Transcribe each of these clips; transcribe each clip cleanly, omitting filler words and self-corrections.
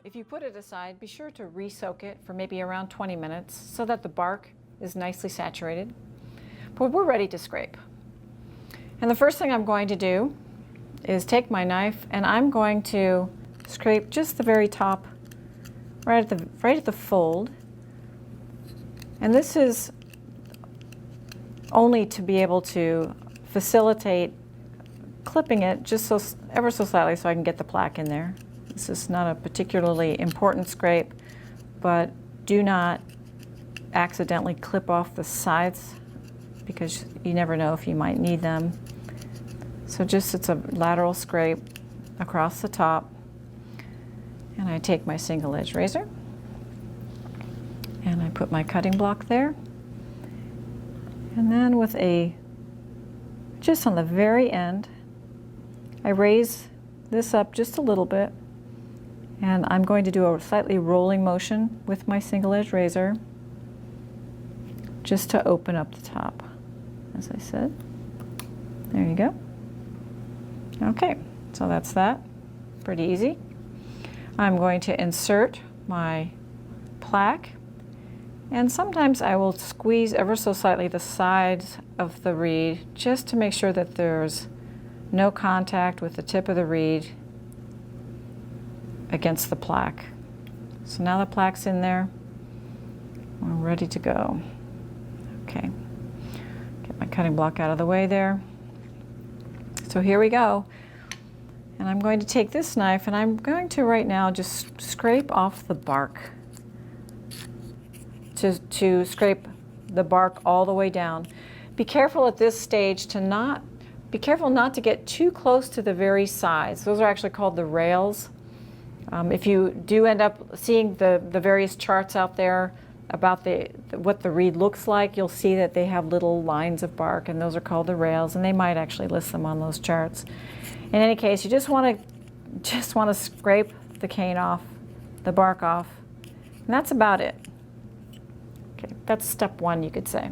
If you put it aside, be sure to re-soak it for maybe around 20 minutes so that the bark is nicely saturated. But we're ready to scrape. And the first thing I'm going to do is take my knife and I'm going to scrape just the very top, right at the fold. And this is only to be able to facilitate clipping it just ever so slightly so I can get the plaque in there. This is not a particularly important scrape, but do not accidentally clip off the sides because you never know if you might need them. So it's a lateral scrape across the top. And I take my single edge razor and I put my cutting block there. And then just on the very end, I raise this up just a little bit, and I'm going to do a slightly rolling motion with my single edge razor just to open up the top, as I said. There you go. Okay, so that's that. Pretty easy. I'm going to insert my plaque, and sometimes I will squeeze ever so slightly the sides of the reed just to make sure that there's no contact with the tip of the reed against the plaque. So now the plaque's in there. We're ready to go. Okay, get my cutting block out of the way there. So here we go. And I'm going to take this knife and I'm going to right now just scrape off the bark. To scrape the bark all the way down. Be careful at this stage be careful not to get too close to the very sides. Those are actually called the rails. If you do end up seeing the various charts out there about what the reed looks like, you'll see that they have little lines of bark, and those are called the rails, and they might actually list them on those charts. In any case, you just want to scrape the cane off, the bark off, and that's about it. Okay, that's step one, you could say.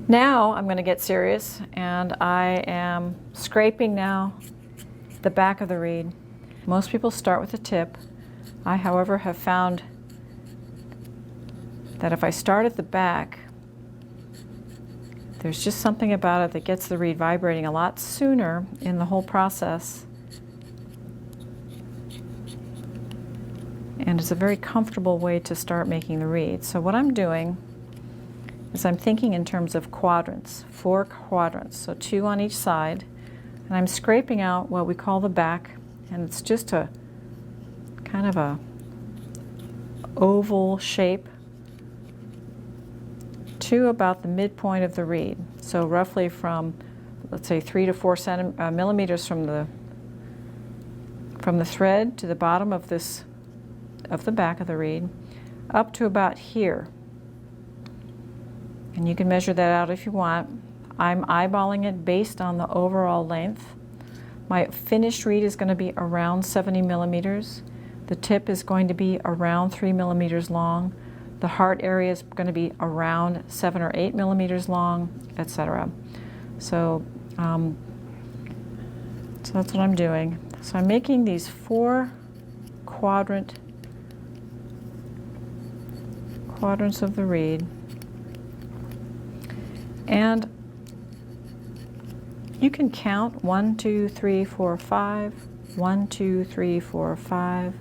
Now I'm going to get serious, and I am scraping now the back of the reed. Most people start with the tip. I, however, have found that if I start at the back, there's just something about it that gets the reed vibrating a lot sooner in the whole process. And it's a very comfortable way to start making the reed. So what I'm doing is I'm thinking in terms of quadrants, 4 quadrants, so 2 on each side. And I'm scraping out what we call the back, and it's just a kind of a oval shape to about the midpoint of the reed. So roughly from, let's say, 3 to 4 millimeters from the thread to the bottom of the back of the reed, up to about here. And you can measure that out if you want. I'm eyeballing it based on the overall length. My finished reed is going to be around 70 millimeters. The tip is going to be around 3 millimeters long. The heart area is going to be around 7 or 8 millimeters long, etc. So that's what I'm doing. So I'm making these 4 quadrants of the reed. And you can count 1, 2, 3, 4, 5, 1, 2, 3, 4, 5,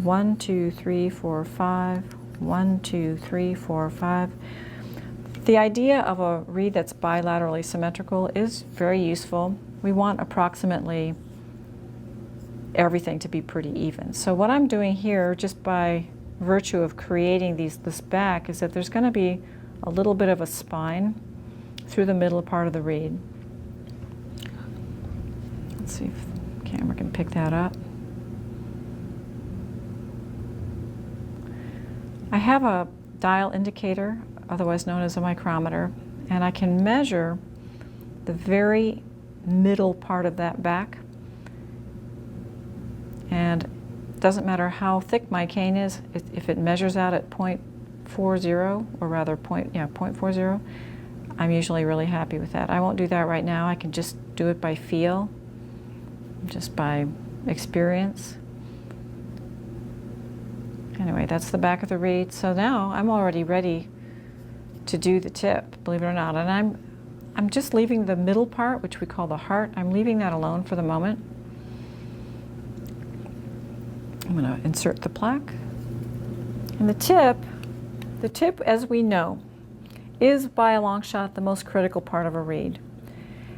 1, 2, 3, 4, 5, 1, 2, 3, 4, 5. The idea of a reed that's bilaterally symmetrical is very useful. We want approximately everything to be pretty even. So what I'm doing here, just by virtue of creating this back, is that there's going to be a little bit of a spine through the middle part of the reed. Let's see if the camera can pick that up. I have a dial indicator, otherwise known as a micrometer, and I can measure the very middle part of that back. And it doesn't matter how thick my cane is, if it measures out at 0.40, or rather 0.40, I'm usually really happy with that. I won't do that right now. I can just do it by feel, just by experience. Anyway, that's the back of the reed. So now I'm already ready to do the tip, believe it or not. And I'm just leaving the middle part, which we call the heart. I'm leaving that alone for the moment. I'm going to insert the plaque. And the tip, as we know, is by a long shot the most critical part of a reed.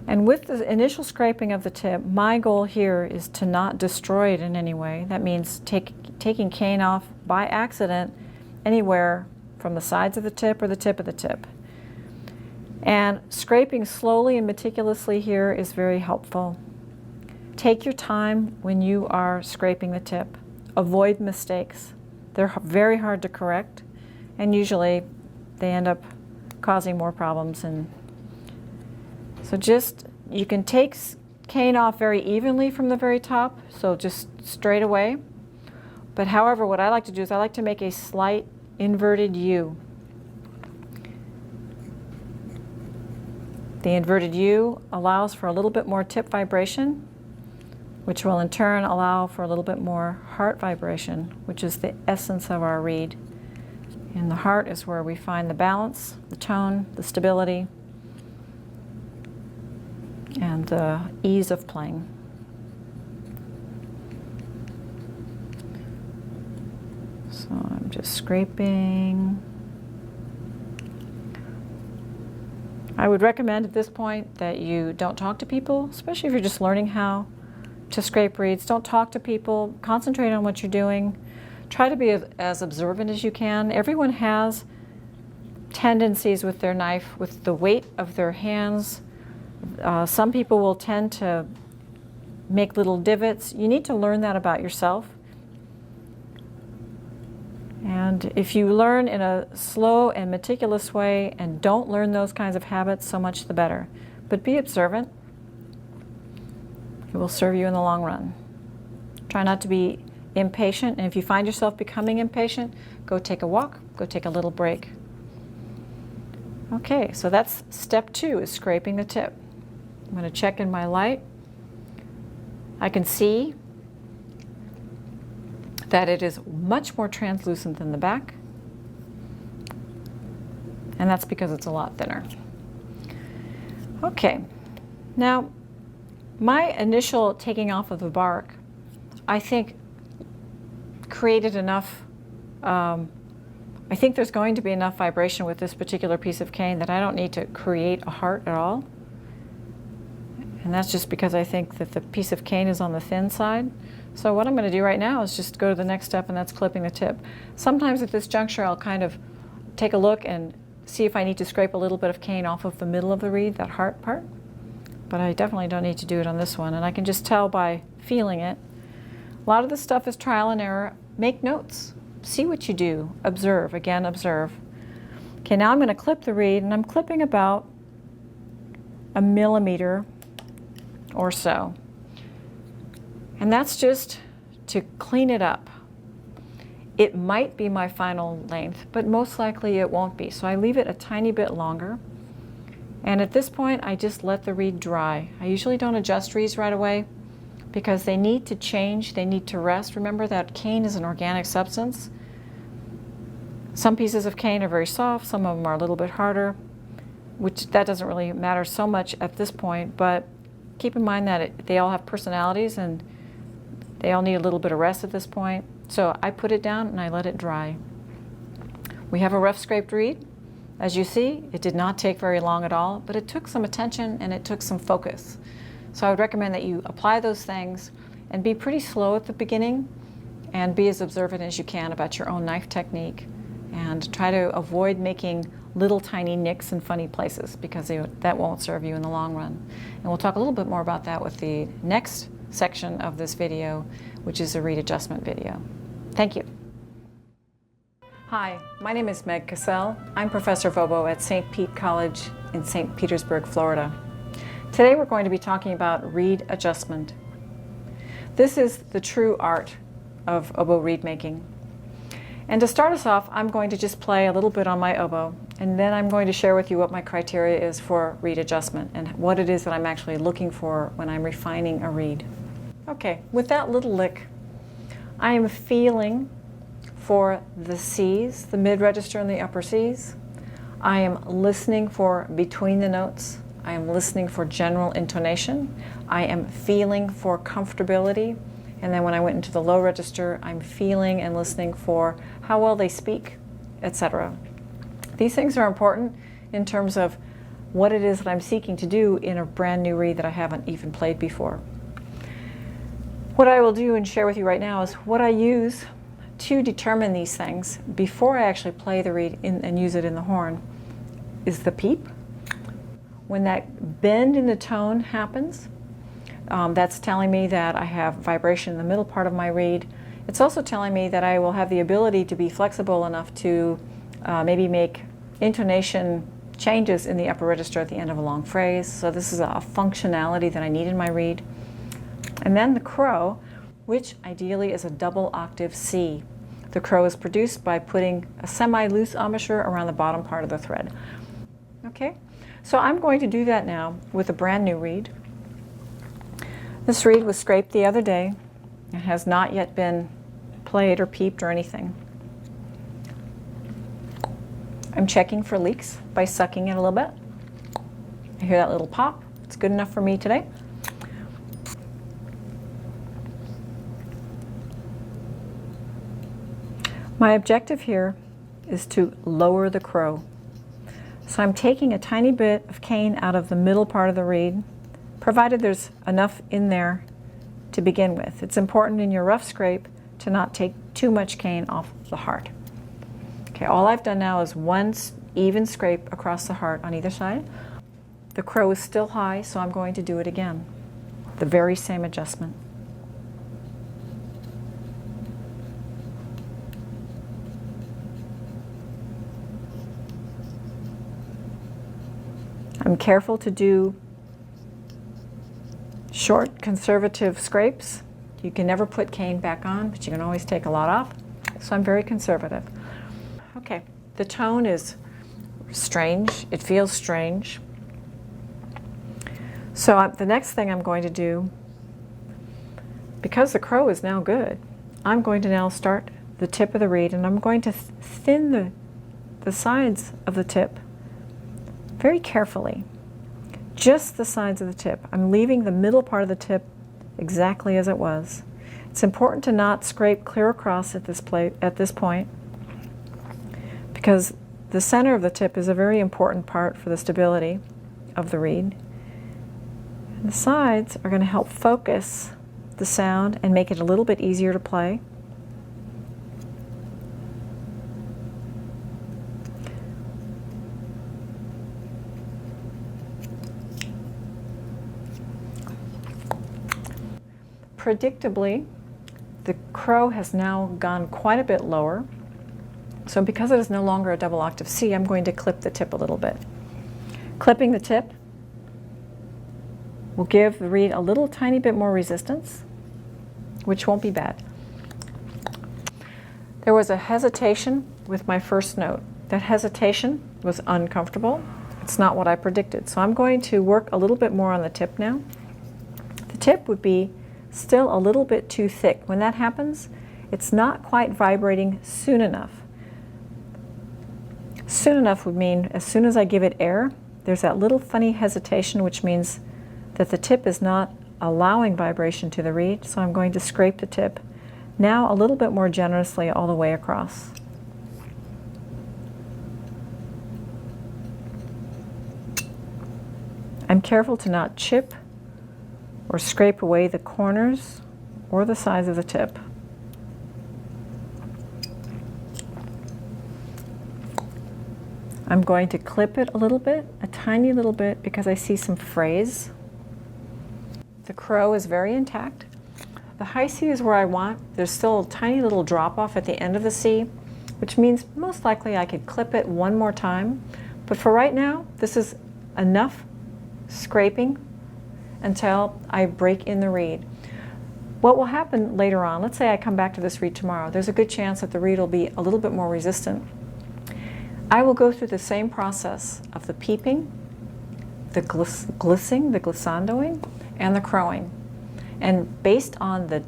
And with the initial scraping of the tip, my goal here is to not destroy it in any way. That means taking cane off by accident anywhere from the sides of the tip or the tip of the tip. And scraping slowly and meticulously here is very helpful. Take your time when you are scraping the tip. Avoid mistakes. They're very hard to correct, and usually they end up causing more problems. And so you can take cane off very evenly from the very top, so just straight away. But however, what I like to do is I like to make a slight inverted U. The inverted U allows for a little bit more tip vibration, which will in turn allow for a little bit more heart vibration, which is the essence of our reed. And the heart is where we find the balance, the tone, the stability, and the ease of playing. So I'm just scraping. I would recommend at this point that you don't talk to people, especially if you're just learning how to scrape reeds. Don't talk to people. Concentrate on what you're doing. Try to be as observant as you can. Everyone has tendencies with their knife, with the weight of their hands. Some people will tend to make little divots. You need to learn that about yourself. And if you learn in a slow and meticulous way and don't learn those kinds of habits, so much the better. But be observant. It will serve you in the long run. Try not to be impatient, and if you find yourself becoming impatient, go take a walk, go take a little break. Okay, so that's step 2, is scraping the tip. I'm going to check in my light. I can see that it is much more translucent than the back, and that's because it's a lot thinner. Okay, now my initial taking off of the bark, I think, created enough, I think there's going to be enough vibration with this particular piece of cane that I don't need to create a heart at all. And that's just because I think that the piece of cane is on the thin side. So what I'm going to do right now is just go to the next step, and that's clipping the tip. Sometimes at this juncture I'll kind of take a look and see if I need to scrape a little bit of cane off of the middle of the reed, that heart part. But I definitely don't need to do it on this one, and I can just tell by feeling it. A lot of this stuff is trial and error. Make notes. See what you do. Observe. Again, observe. Okay, now I'm going to clip the reed, and I'm clipping about 1 millimeter or so. And that's just to clean it up. It might be my final length, but most likely it won't be. So I leave it a tiny bit longer. And at this point, I just let the reed dry. I usually don't adjust reeds right away because they need to change, they need to rest. Remember that cane is an organic substance. Some pieces of cane are very soft, some of them are a little bit harder, which that doesn't really matter so much at this point, but keep in mind that they all have personalities and they all need a little bit of rest at this point. So I put it down and I let it dry. We have a rough scraped reed. As you see, it did not take very long at all, but it took some attention and it took some focus. So I would recommend that you apply those things and be pretty slow at the beginning and be as observant as you can about your own knife technique, and try to avoid making little tiny nicks in funny places because that won't serve you in the long run. And we'll talk a little bit more about that with the next section of this video, which is a reed adjustment video. Thank you. Hi, my name is Meg Cassell. I'm professor of oboe at St. Pete College in St. Petersburg, Florida. Today we're going to be talking about reed adjustment. This is the true art of oboe reed making. And to start us off, I'm going to just play a little bit on my oboe, and then I'm going to share with you what my criteria is for reed adjustment and what it is that I'm actually looking for when I'm refining a reed. Okay, with that little lick, I am feeling for the C's, the mid register and the upper C's. I am listening for between the notes. I am listening for general intonation. I am feeling for comfortability. And then when I went into the low register, I'm feeling and listening for how well they speak, etc. These things are important in terms of what it is that I'm seeking to do in a brand new read that I haven't even played before. What I will do and share with you right now is what I use to determine these things before I actually play the read and use it in the horn is the peep. When that bend in the tone happens, that's telling me that I have vibration in the middle part of my read. It's also telling me that I will have the ability to be flexible enough to maybe make intonation changes in the upper register at the end of a long phrase. So this is a functionality that I need in my read. And then the crow, which ideally is a double octave C. The crow is produced by putting a semi-loose embouchure around the bottom part of the thread. Okay, so I'm going to do that now with a brand new reed. This reed was scraped the other day. It has not yet been played or peeped or anything. I'm checking for leaks by sucking it a little bit. I hear that little pop. It's good enough for me today. My objective here is to lower the crow. So I'm taking a tiny bit of cane out of the middle part of the reed, provided there's enough in there to begin with. It's important in your rough scrape to not take too much cane off the heart. Okay, all I've done now is one even scrape across the heart on either side. The crow is still high, so I'm going to do it again. The very same adjustment. I'm careful to do short, conservative scrapes. You can never put cane back on, but you can always take a lot off. So I'm very conservative. Okay, the tone is strange. It feels strange. So the next thing I'm going to do, because the crow is now good, I'm going to now start the tip of the reed, and I'm going to thin the sides of the tip very carefully. Just the sides of the tip. I'm leaving the middle part of the tip exactly as it was. It's important to not scrape clear across at this point, because the center of the tip is a very important part for the stability of the reed. And the sides are going to help focus the sound and make it a little bit easier to play. Predictably, the crow has now gone quite a bit lower. So because it is no longer a double octave C, I'm going to clip the tip a little bit. Clipping the tip will give the reed a little tiny bit more resistance, which won't be bad. There was a hesitation with my first note. That hesitation was uncomfortable. It's not what I predicted. So I'm going to work a little bit more on the tip now. The tip would be still a little bit too thick. When that happens, it's not quite vibrating soon enough. Soon enough would mean as soon as I give it air, there's that little funny hesitation, which means that the tip is not allowing vibration to the reed. So I'm going to scrape the tip now a little bit more generously all the way across. I'm careful to not chip or scrape away the corners or the sides of the tip. I'm going to clip it a little bit, a tiny little bit, because I see some phrase. The crow is very intact. The high C is where I want. There's still a tiny little drop off at the end of the C, which means most likely I could clip it one more time. But for right now, this is enough scraping until I break in the reed. What will happen later on, let's say I come back to this reed tomorrow, there's a good chance that the reed will be a little bit more resistant. I will go through the same process of the peeping, the glissing, the glissandoing, and the crowing. And based on the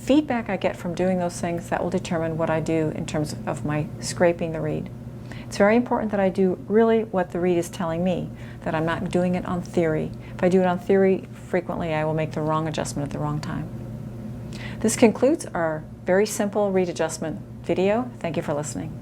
feedback I get from doing those things, that will determine what I do in terms of my scraping the reed. It's very important that I do really what the reed is telling me, that I'm not doing it on theory. If I do it on theory, frequently I will make the wrong adjustment at the wrong time. This concludes our very simple reed adjustment video. Thank you for listening.